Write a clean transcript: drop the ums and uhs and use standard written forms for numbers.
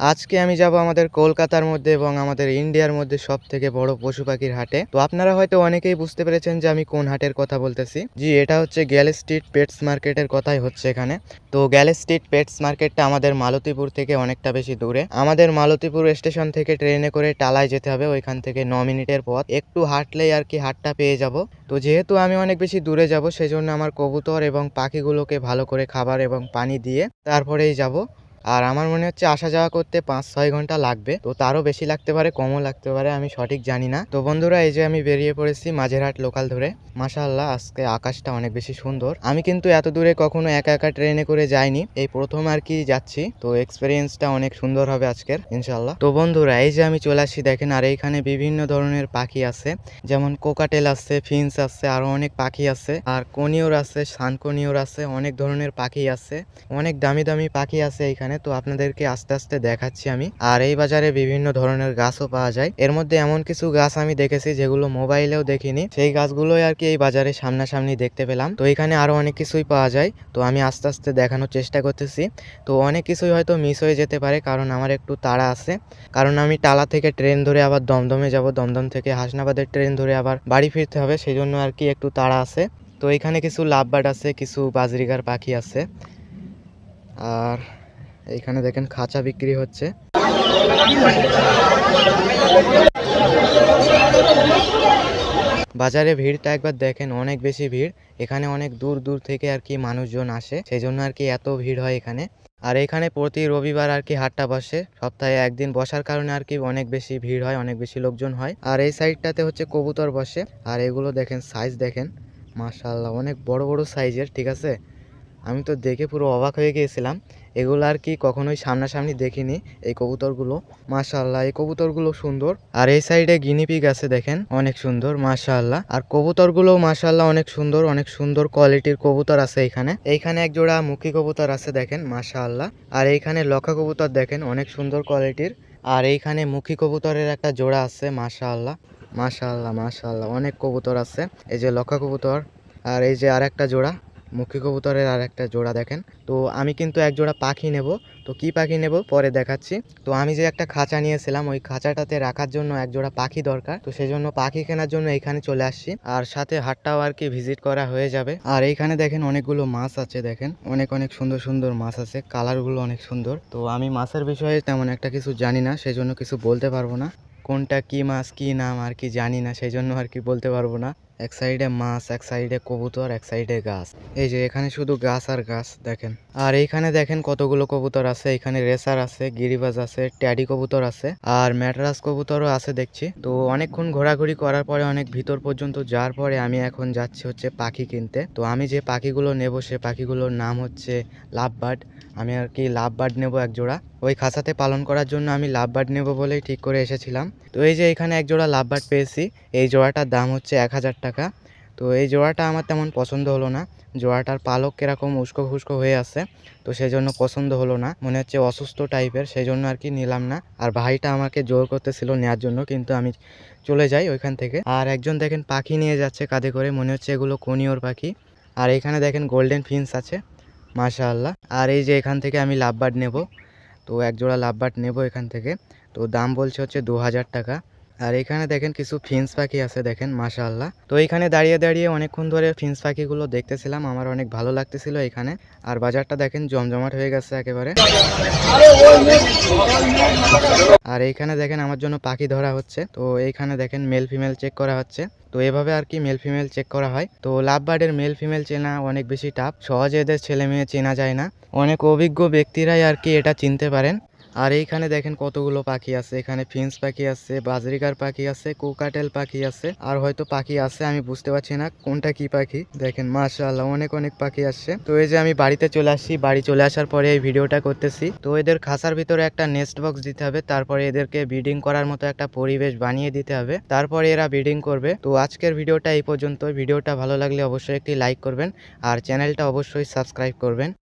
আজকে আমি যাব আমাদের কলকাতার মধ্যে এবং আমাদের ইন্ডিয়ার মধ্যে সবথেকে বড় পশু পাখির হাটে। তো আপনারা হয়তো অনেকেই বুঝতে পেরেছেন যে আমি কোন হাটের কথা বলতেছি। জি, এটা হচ্ছে গ্যালে স্ট্রিট পেটস মার্কেটের কথাই হচ্ছে এখানে। তো গ্যালে স্ট্রিট পেটস মার্কেটটা আমাদের মালতীপুর থেকে অনেকটা বেশি দূরে। আমাদের মালতীপুর স্টেশন থেকে ট্রেনে করে টালায় যেতে হবে, ওইখান থেকে 9 মিনিটের পথ। একটু হাঁটলেই আর কি হাটটা পেয়ে যাব। তো যেহেতু আমি অনেক বেশি দূরে যাব, সেজন্য আমার কবুতর এবং পাখিগুলোকে ভালো করে খাবার এবং পানি দিয়ে তারপরেই যাব। আর আমার মনে হচ্ছে আসা যাওয়া করতে 5-6 ঘন্টা লাগবে। তো তারও বেশি লাগতে পারে, কমও লাগতে পারে, আমি সঠিক জানি না। তো বন্ধুরা, এই যে আমি বেরিয়ে পড়েছি মাঝেরহাট লোকাল ধরে। মাশাআল্লাহ, আজকে আকাশটা অনেক বেশি সুন্দর। আমি কিন্তু এত দূরে কখনো একা একা ট্রেনে করে যাইনি, এই প্রথম আর কি যাচ্ছি। তো এক্সপেরিয়েন্সটা অনেক সুন্দর হবে আজকের ইনশাআল্লাহ। তো বন্ধুরা, এই যে আমি চলে আসছি দেখেন, আর এইখানে বিভিন্ন ধরনের পাখি আছে, যেমন কোকাটেল আছে, ফিন্স আছে, আরো অনেক পাখি আছে, আর কনিওর আছে, সানকনিওর আছে, অনেক ধরনের পাখি আছে, অনেক দামি দামি পাখি আছে এইখানে। তো আপনাদেরকে আস্তে আস্তে দেখাচ্ছি আমি। আর এই বাজারে বিভিন্ন ধরনের গাছও পাওয়া যায়। এর মধ্যে এমন কিছু গাছ আমি দেখেছি যেগুলো মোবাইলেও দেখিনি, সেই গাছগুলোই আর কি এই বাজারে সামনাসামনি দেখতে পেলাম। তো এখানে আরো অনেক কিছুই পাওয়া যায়, তো আমি আস্তে আস্তে দেখানোর চেষ্টা করতেছি। তো অনেক কিছুই হয়তো মিস হয়ে যেতে পারে, কারণ আমার একটু তাড়া আছে। কারণ আমি টালা থেকে ট্রেন ধরে আবার দমদমে যাব, দমদম থেকে হাসনাবাদের ট্রেন ধরে আবার বাড়ি ফিরতে হবে, সেই জন্য আর কি একটু তাড়া আছে। তো এখানে কিছু লাভবার্ড আছে, কিছু বাজরিগার পাখি আছে। আর এইখানে দেখেন খাঁচা বিক্রি হচ্ছে। বাজারে ভিড়টা একবার দেখেন, অনেক বেশি ভিড়। এখানে অনেক দূর দূর থেকে আর কি মানুষজন আসে, সেই জন্য আর কি এত ভিড় হয় এখানে। আর এখানে প্রতি রবিবার আর কি হাটটা বসে, সপ্তাহে একদিন বসার কারণে আর কি অনেক বেশি ভিড় হয়, অনেক বেশি লোকজন হয়। আর এই সাইডটাতে হচ্ছে কবুতর বসে। আর এগুলো দেখেন, সাইজ দেখেন, মাশাআল্লাহ, অনেক বড় বড় সাইজের, ঠিক আছে। আমি তো দেখে পুরো অবাক হয়ে গিয়েছিলাম। এগুলো আর কি কখনোই সামনাসামনি দেখিনি, এই কবুতরগুলো। মাশাআল্লাহ, এই কবুতরগুলো সুন্দর। আর এই সাইডে গিনিপিগ আছে দেখেন, অনেক সুন্দর মাশাআল্লাহ। আর কবুতরগুলো মাশাআল্লাহ অনেক সুন্দর, অনেক সুন্দর কোয়ালিটির কবুতর আছে এইখানে। এইখানে এক জোড়া মুখী কবুতর আছে দেখেন, মাশাআল্লাহ। আর এইখানে লক্ষা কবুতর দেখেন, অনেক সুন্দর কোয়ালিটির। আর এইখানে মুখী কবুতরের একটা জোড়া আছে, মাশাআল্লাহ মাশাআল্লাহ মাশাআল্লাহ, অনেক কবুতর আছে। এই যে লক্ষা কবুতর, আর এই যে আর একটা জোড়া মুখী কবুতরের আর একটা জোড়া দেখেন। তো আমি কিন্তু এক জোড়া পাখি নেব। তো কি পাখি নেব পরে দেখাচ্ছি। তো আমি যে একটা খাঁচা নিয়েছিলাম, ওই খাঁচাটাতে রাখার জন্য এক জোড়া পাখি দরকার। তো সেই জন্য পাখি কেনার জন্য এখানে চলে আসছি, আর সাথে হাটটাও আর কি ভিজিট করা হয়ে যাবে। আর এইখানে দেখেন অনেকগুলো মাছ আছে দেখেন, অনেক অনেক সুন্দর সুন্দর মাছ আছে, কালারগুলো অনেক সুন্দর। তো আমি মাছের বিষয়ে তেমন একটা কিছু জানি না, সেই জন্য কিছু বলতে পারবো না। কোনটা কি মাছ, কি নাম আর কি জানি না, সেই জন্য আর কি বলতে পারবো না। এক সাইডে মাছ, এক সাইডে কবুতর, এক সাইডে গাছ। এই যে এখানে শুধু গাছ আর গাছ দেখেন। আর এইখানে দেখেন কতগুলো কবুতর আছে, এখানে রেসার আছে, গিরিবাজ আছে, ট্যাডি কবুতর আছে, আর ম্যাটরাস কবুতরও আছে দেখছি। তো অনেকক্ষণ ঘোরাঘুরি করার পরে, অনেক ভিতর পর্যন্ত যাওয়ার পরে আমি এখন যাচ্ছি হচ্ছে পাখি কিনতে। তো আমি যে পাখিগুলো নেব, সে পাখিগুলোর নাম হচ্ছে লাভবার্ড। আমি আর কি লাভবার্ড নেব এক জোড়া। ওই খাঁচাতে পালন করার জন্য আমি লাভবার্ড নেব বলেই ঠিক করে এসেছিলাম। তো এই যে এখানে এক জোড়া লাভবার্ড পেয়েছি, এই জোড়াটার দাম হচ্ছে 1000 টাকা। তো এই জোড়াটা আমার তেমন পছন্দ হলো না, জোড়াটার পালক কিরকম উস্কো খুস্কো হয়ে আছে, তো সেই জন্য পছন্দ হলো না, মনে হচ্ছে অসুস্থ টাইপের, সেই জন্য আর কি নিলাম না। আর ভাইটা আমাকে জোর করতেছিল নেওয়ার জন্য, কিন্তু আমি চলে যাই ওইখান থেকে। আর একজন দেখেন পাখি নিয়ে যাচ্ছে কাঁধে করে, মনে হচ্ছে এগুলো কনিওর পাখি। আর এখানে দেখেন গোল্ডেন ফিন্স আছে, মাশাআল্লাহ। আর এই যে এখান থেকে আমি লাভবার্ড নেব, তো এক জোড়া লাভবার্ড নেব এখান থেকে। তো দাম বলছে হচ্ছে 2000 টাকা। আর এখানে দেখেন কিছু ফিন্স পাখি আছে দেখেন, মাশাআল্লাহ। তো এখানে দাঁড়িয়ে দাঁড়িয়ে অনেকক্ষণ ধরে ফিন্স পাখিগুলো দেখতেছিলাম, আমার অনেক ভালো লাগতেছিল এখানে। আর বাজারটা দেখেন জমজমাট হয়ে গেছে একেবারে। আর এইখানে দেখেন আমার জন্য পাখি ধরা হচ্ছে। তো এইখানে দেখেন মেল ফিমেল চেক করা হচ্ছে। তো এভাবে আর কি মেল ফিমেল চেক করা হয়। তো লাভবার্ডের মেল ফিমেল চেনা অনেক বেশি টাফ, সহজে এদের ছেলে মেয়ে চেনা যায় না, অনেক অভিজ্ঞ ব্যক্তিরাই আর কি এটা চিনতে পারেন। আর এইখানে দেখেন কতগুলো পাখি আছে, এখানে ফিন্স পাখি আছে, বাজরিকার পাখি আছে, কোকাটেল পাখি আছে, আর হয়তো পাখি আছে আমি বুঝতে পারছি না কোনটা কি পাখি। দেখেন মাশাআল্লাহ, অনেক অনেক পাখি আসছে। তো এই যে আমি বাড়িতে চলে আসছি, বাড়ি চলে আসার পরে এই ভিডিওটা করতেছি। তো এদের খাঁচার ভিতরে একটা নেস্ট বক্স দিতে হবে, তারপরে এদেরকে ব্রিডিং করার মতো একটা পরিবেশ বানিয়ে দিতে হবে, তারপরে এরা ব্রিডিং করবে। তো আজকের ভিডিওটা এই পর্যন্ত। ভিডিওটা ভালো লাগলে অবশ্যই একটি লাইক করবেন, আর চ্যানেলটা অবশ্যই সাবস্ক্রাইব করবেন।